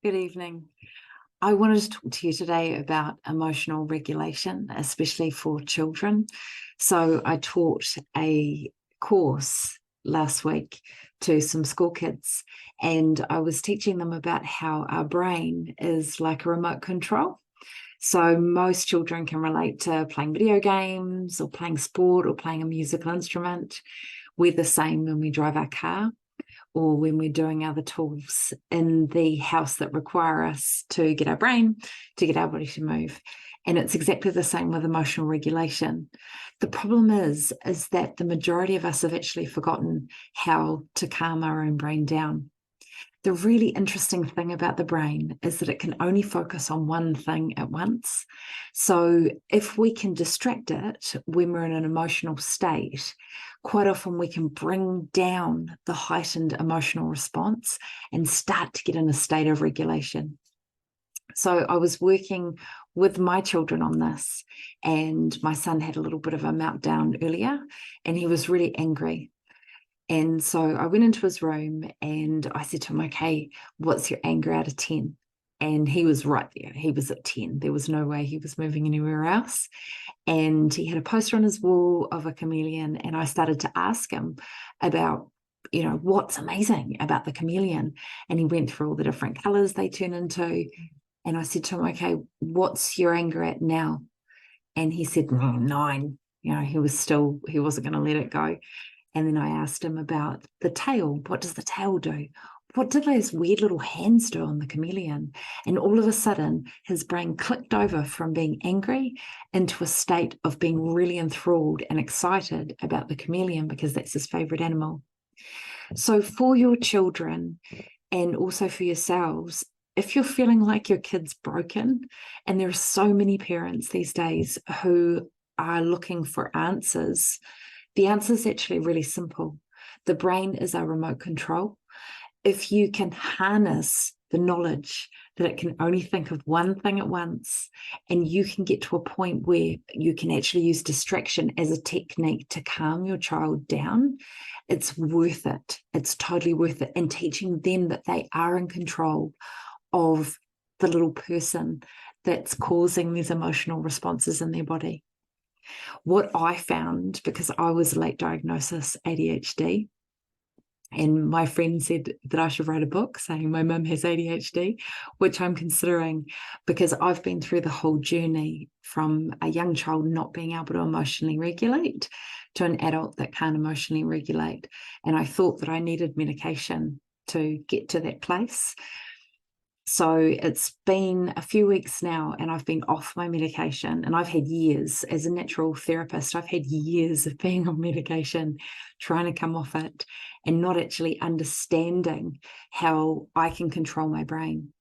Good evening. I wanted to talk to you today about emotional regulation, especially for children. So I taught a course last week to some school kids, and I was teaching them about how our brain is like a remote control. So most children can relate to playing video games or playing sport or playing a musical instrument. We're the same when we drive our car or when we're doing other tools in the house that require us to get our brain, to get our body to move. And it's exactly the same with emotional regulation. The problem is that the majority of us have actually forgotten how to calm our own brain down. The really interesting thing about the brain is that it can only focus on one thing at once. So if we can distract it when we're in an emotional state, quite often we can bring down the heightened emotional response and start to get in a state of regulation. So I was working with my children on this, and my son had a little bit of a meltdown earlier, and he was really angry. And so I went into his room and I said to him, okay, what's your anger out of 10? And he was right there. He was at 10. There was no way he was moving anywhere else. And he had a poster on his wall of a chameleon. And I started to ask him about, what's amazing about the chameleon. And he went through all the different colors they turn into. And I said to him, okay, what's your anger at now? And he said, 9. He wasn't going to let it go. And then I asked him about the tail. What does the tail do? What do those weird little hands do on the chameleon? And all of a sudden, his brain clicked over from being angry into a state of being really enthralled and excited about the chameleon because that's his favorite animal. So for your children and also for yourselves, if you're feeling like your kid's broken, and there are so many parents these days who are looking for answers, the answer is actually really simple. The brain is our remote control. If you can harness the knowledge that it can only think of one thing at once, and you can get to a point where you can actually use distraction as a technique to calm your child down, it's worth it. It's totally worth it. And teaching them that they are in control of the little person that's causing these emotional responses in their body. What I found, because I was a late diagnosis ADHD, and my friend said that I should write a book saying my mum has ADHD, which I'm considering because I've been through the whole journey from a young child not being able to emotionally regulate to an adult that can't emotionally regulate. And I thought that I needed medication to get to that place. So it's been a few weeks now and I've been off my medication, and I've had years as a natural therapist. I've had years of being on medication, trying to come off it and not actually understanding how I can control my brain.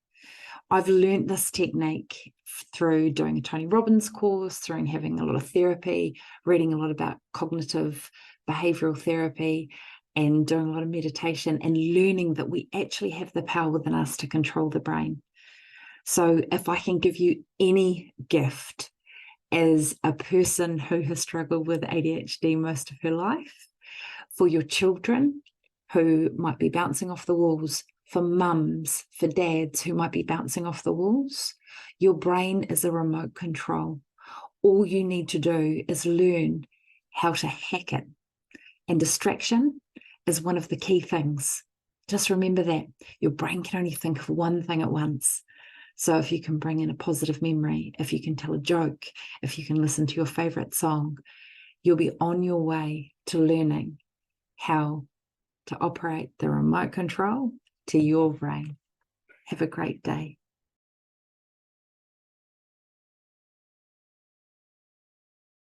I've learned this technique through doing a Tony Robbins course, through having a lot of therapy, reading a lot about cognitive behavioral therapy, and doing a lot of meditation and learning that we actually have the power within us to control the brain. So if I can give you any gift as a person who has struggled with ADHD most of her life, for your children who might be bouncing off the walls, for mums, for dads who might be bouncing off the walls, your brain is a remote control. All you need to do is learn how to hack it. And distraction is one of the key things. Just remember that your brain can only think of one thing at once. So if you can bring in a positive memory, if you can tell a joke, if you can listen to your favorite song, you'll be on your way to learning how to operate the remote control to your brain. Have a great day.